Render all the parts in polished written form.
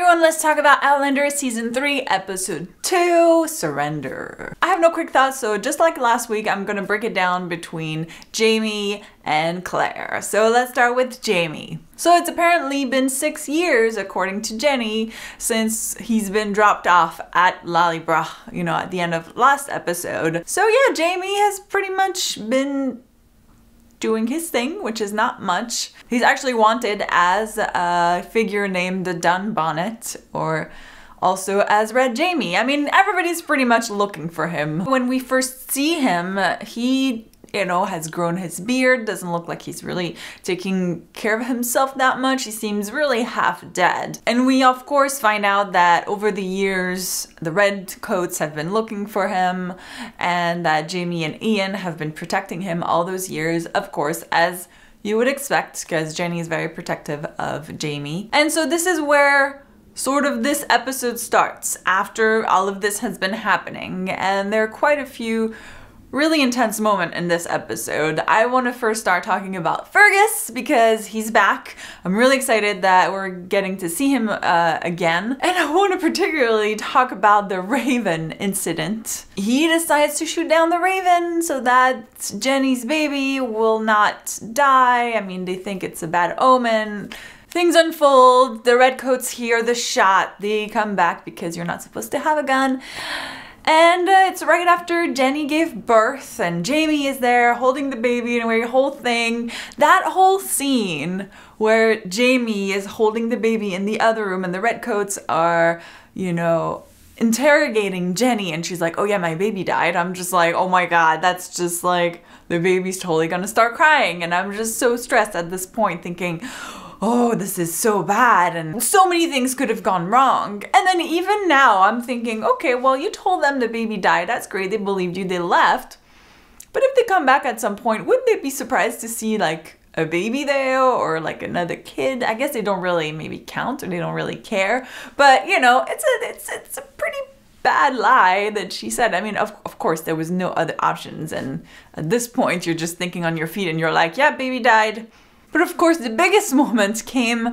everyone, let's talk about Outlander Season 3, Episode 2, Surrender. I have no quick thoughts, so just like last week, I'm gonna break it down between Jamie and Claire. So let's start with Jamie. So it's apparently been 6 years, according to Jenny, since he's been dropped off at Lallybroch, you know, at the end of last episode. So yeah, Jamie has pretty much been doing his thing, which is not much. He's actually wanted as a figure named the Dunbonnet, or also as Red Jamie. I mean, everybody's pretty much looking for him. When we first see him, he, you know, has grown his beard, doesn't look like he's really taking care of himself that much. He seems really half dead. And we of course find out that over the years, the Redcoats have been looking for him and that Jamie and Ian have been protecting him all those years, of course, as you would expect, because Jenny is very protective of Jamie. And so this is where sort of this episode starts, after all of this has been happening, and there are quite a few really intense moment in this episode. I want to first start talking about Fergus because he's back. I'm really excited that we're getting to see him again. And I want to particularly talk about the Raven incident. He decides to shoot down the Raven so that Jenny's baby will not die. I mean, they think it's a bad omen. Things unfold. The Redcoats hear the shot. They come back because you're not supposed to have a gun. And it's right after Jenny gave birth and Jamie is there holding the baby and a whole thing. That whole scene where Jamie is holding the baby in the other room and the Redcoats are, you know, interrogating Jenny and she's like, oh yeah, my baby died. I'm just like, oh my God, that's just like, the baby's totally gonna start crying. And I'm just so stressed at this point thinking, oh, this is so bad, and so many things could have gone wrong. And then even now, I'm thinking, okay, well, you told them the baby died, that's great, they believed you, they left. But if they come back at some point, wouldn't they be surprised to see like a baby there or like another kid? I guess they don't really maybe count or they don't really care. But you know, it's a pretty bad lie that she said. I mean, of course, there was no other options. And at this point, you're just thinking on your feet and you're like, yeah, baby died. But of course, the biggest moment came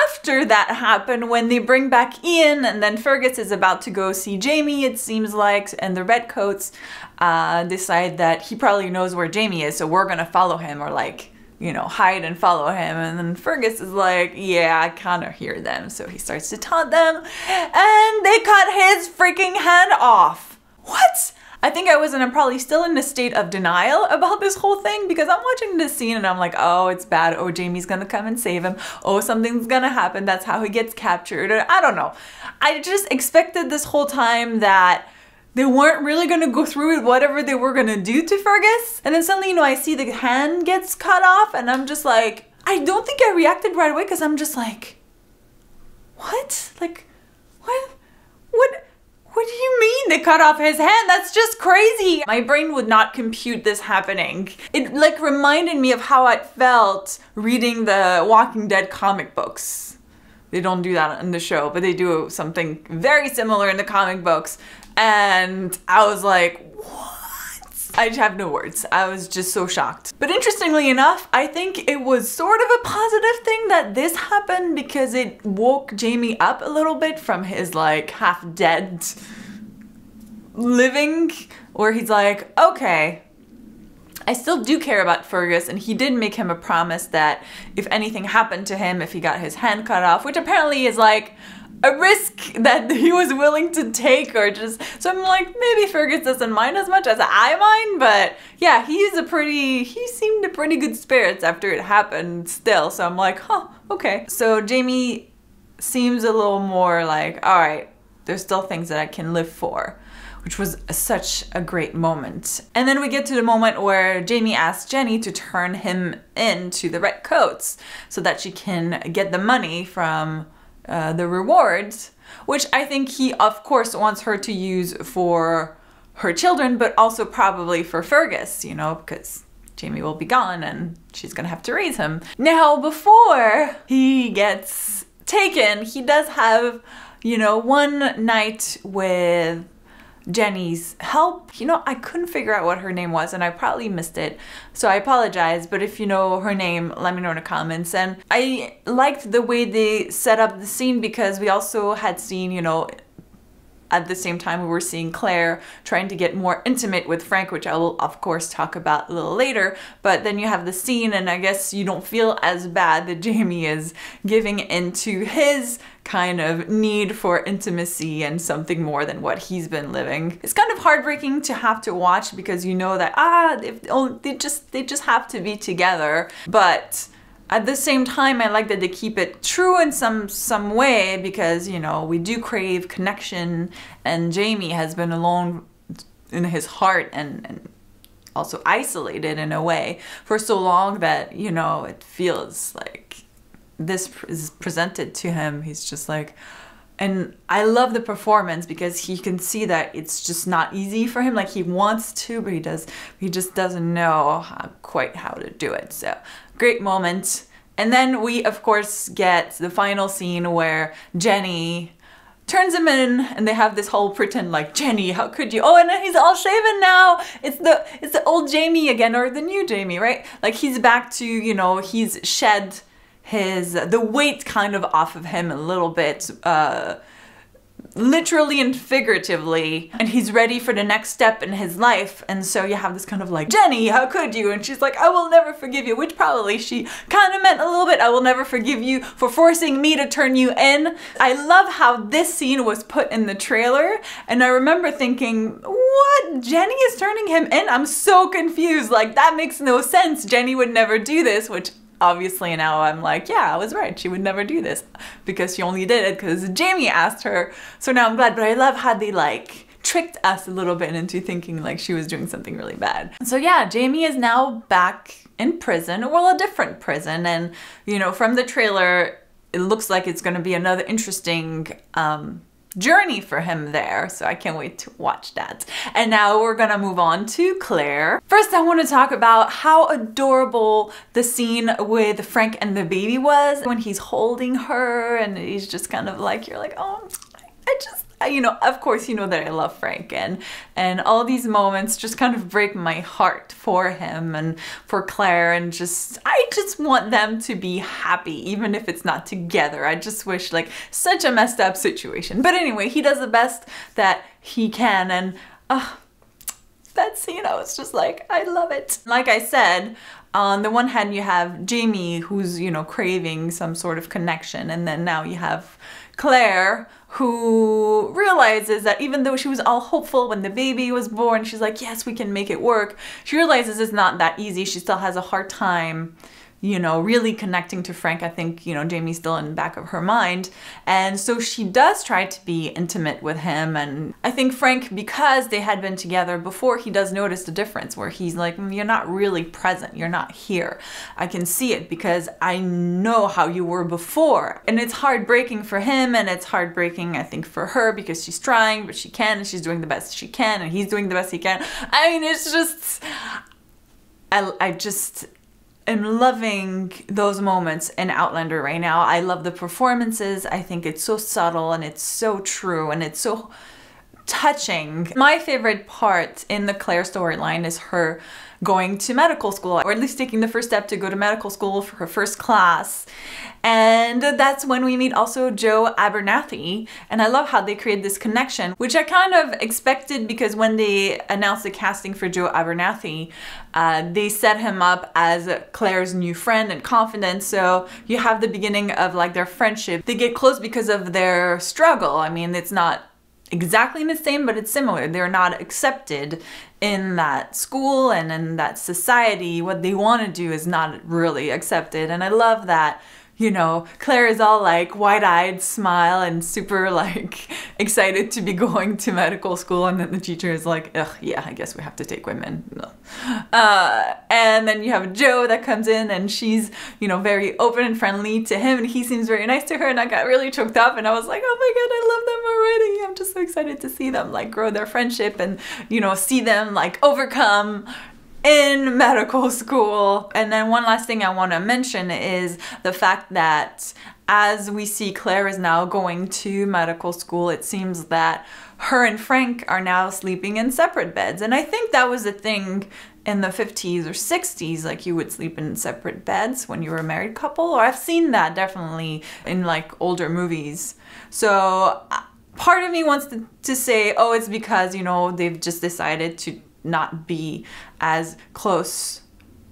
after that happened, when they bring back Ian and then Fergus is about to go see Jamie, it seems like, and the Redcoats decide that he probably knows where Jamie is, so we're gonna follow him, or like, you know, hide and follow him. And then Fergus is like, yeah, I kind of hear them. So he starts to taunt them and they cut his freaking hand off. What? I think I'm probably still in a state of denial about this whole thing, because I'm watching this scene and I'm like, oh, it's bad. Oh, Jamie's gonna come and save him. Oh, something's gonna happen. That's how he gets captured. I don't know. I just expected this whole time that they weren't really gonna go through with whatever they were gonna do to Fergus. And then suddenly, you know, I see the hand gets cut off and I'm just like, I don't think I reacted right away because I'm just like, what? Like, what? What do you mean they cut off his hand? That's just crazy. My brain would not compute this happening. It like reminded me of how I felt reading the Walking Dead comic books. They don't do that in the show, but they do something very similar in the comic books. And I was like, what? I have no words. I was just so shocked. But interestingly enough, I think it was sort of a positive thing that this happened, because it woke Jamie up a little bit from his like half dead living, where he's like, okay, I still do care about Fergus, and he did make him a promise that if anything happened to him, if he got his hand cut off, which apparently is like a risk that he was willing to take, or just, so I'm like, maybe Fergus doesn't mind as much as I mind, but yeah, he seemed a pretty good spirits after it happened still, so I'm like, huh, okay. So Jamie seems a little more like, all right, there's still things that I can live for, which was such a great moment. And then we get to the moment where Jamie asks Jenny to turn him into the Redcoats so that she can get the money from the rewards, which I think he of course wants her to use for her children, but also probably for Fergus, you know, because Jamie will be gone and she's gonna have to raise him. Now, before he gets taken, he does have, you know, one night with Jenny's help. You know, I couldn't figure out what her name was, and I probably missed it, so I apologize, but if you know her name, let me know in the comments. And I liked the way they set up the scene, because we also had seen, you know, at the same time we were seeing Claire trying to get more intimate with Frank, which I will of course talk about a little later. But then you have the scene, and I guess you don't feel as bad that Jamie is giving into his kind of need for intimacy and something more than what he's been living. It's kind of heartbreaking to have to watch, because you know that they just have to be together. But at the same time, I like that they keep it true in some way, because, you know, we do crave connection, and Jamie has been alone in his heart and also isolated in a way for so long that, you know, it feels like this is presented to him. He's just like, and I love the performance, because he can see that it's just not easy for him. Like, he wants to, but he just doesn't know quite how to do it. So great moment. And then we of course get the final scene where Jenny turns him in, and they have this whole pretend like, Jenny, how could you? Oh, and then he's all shaven now. It's the old Jamie again, or the new Jamie, right? Like, he's back to, you know, he's shed the weight kind of off of him a little bit, literally and figuratively, and he's ready for the next step in his life. And so you have this kind of like, Jenny, how could you? And she's like, I will never forgive you, which probably she kind of meant a little bit, I will never forgive you for forcing me to turn you in. I love how this scene was put in the trailer, and I remember thinking, what? Jenny is turning him in? I'm so confused. Like, that makes no sense. Jenny would never do this, which obviously now I'm like, yeah, I was right. She would never do this, because she only did it because Jamie asked her. So now I'm glad, but I love how they like tricked us a little bit into thinking like she was doing something really bad. So yeah, Jamie is now back in prison, well, a different prison. And, you know, from the trailer, it looks like it's going to be another interesting journey for him there, so I can't wait to watch that. And now we're gonna move on to Claire. First, I want to talk about how adorable the scene with Frank and the baby was, when he's holding her and he's just kind of like, you're like, oh, you know, of course, you know that I love Frank, and all these moments just kind of break my heart for him and for Claire, and I just want them to be happy, even if it's not together. I just wish, like, such a messed up situation. But anyway, he does the best that he can, and that scene, I was just like, I love it. Like I said, on the one hand, you have Jamie, who's, you know, craving some sort of connection, and then now you have Claire, who realizes that even though she was all hopeful when the baby was born, she's like, yes, we can make it work. She realizes it's not that easy. She still has a hard time, you know, really connecting to Frank. I think, you know, Jamie's still in the back of her mind. And so she does try to be intimate with him. And I think Frank, because they had been together before, he does notice the difference, where he's like, you're not really present. You're not here. I can see it because I know how you were before. And it's heartbreaking for him, and it's heartbreaking, I think, for her, because she's trying, but she can, and she's doing the best she can, and he's doing the best he can. I mean, it's just, I just am loving those moments in Outlander right now. I love the performances. I think it's so subtle, and it's so true, and it's so touching. My favorite part in the Claire storyline is her going to medical school, or at least taking the first step to go to medical school for her first class. And that's when we meet also Joe Abernathy. And I love how they create this connection, which I kind of expected, because when they announced the casting for Joe Abernathy, they set him up as Claire's new friend and confidant. So you have the beginning of like their friendship. They get close because of their struggle. I mean, it's not exactly the same, but it's similar. They're not accepted in that school and in that society. What they want to do is not really accepted. And I love that, you know, Claire is all like wide-eyed smile and super like excited to be going to medical school, and then the teacher is like, ugh, yeah, I guess we have to take women. No. And then you have Joe that comes in, and she's, you know, very open and friendly to him, and he seems very nice to her, and I got really choked up, and I was like, oh my god, I love them already. I'm just so excited to see them like grow their friendship, and, you know, see them like overcome in medical school. And then one last thing I want to mention is the fact that as we see Claire is now going to medical school, it seems that her and Frank are now sleeping in separate beds. And I think that was a thing in the 50s or 60s, like you would sleep in separate beds when you were a married couple, or I've seen that definitely in like older movies. So part of me wants to say, oh, it's because, you know, they've just decided to not be as close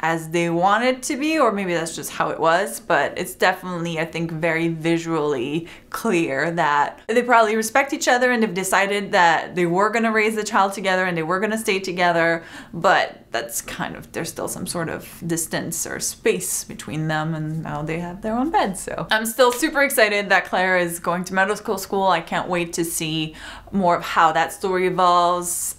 as they wanted to be, or maybe that's just how it was, but it's definitely, I think, very visually clear that they probably respect each other and they've decided that they were gonna raise the child together and they were gonna stay together, but that's kind of, there's still some sort of distance or space between them, and now they have their own bed. So I'm still super excited that Claire is going to medical school. I can't wait to see more of how that story evolves.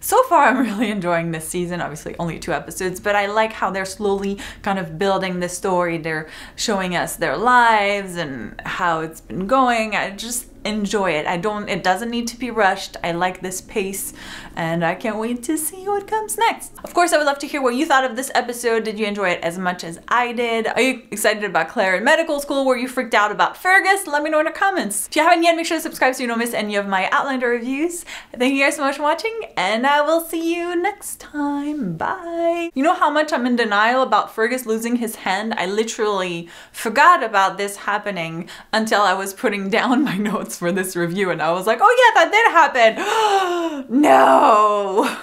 So far, I'm really enjoying this season. Obviously, only 2 episodes, but I like how they're slowly kind of building the story. They're showing us their lives and how it's been going. I just enjoy it. It doesn't need to be rushed. I like this pace, and I can't wait to see what comes next. Of course, I would love to hear what you thought of this episode. Did you enjoy it as much as I did? Are you excited about Claire in medical school? Were you freaked out about Fergus? Let me know in the comments. If you haven't yet, make sure to subscribe so you don't miss any of my Outlander reviews. Thank you guys so much for watching, and I will see you next time. Bye. You know how much I'm in denial about Fergus losing his hand? I literally forgot about this happening until I was putting down my notes for this review, and I was like, oh yeah, that did happen. No.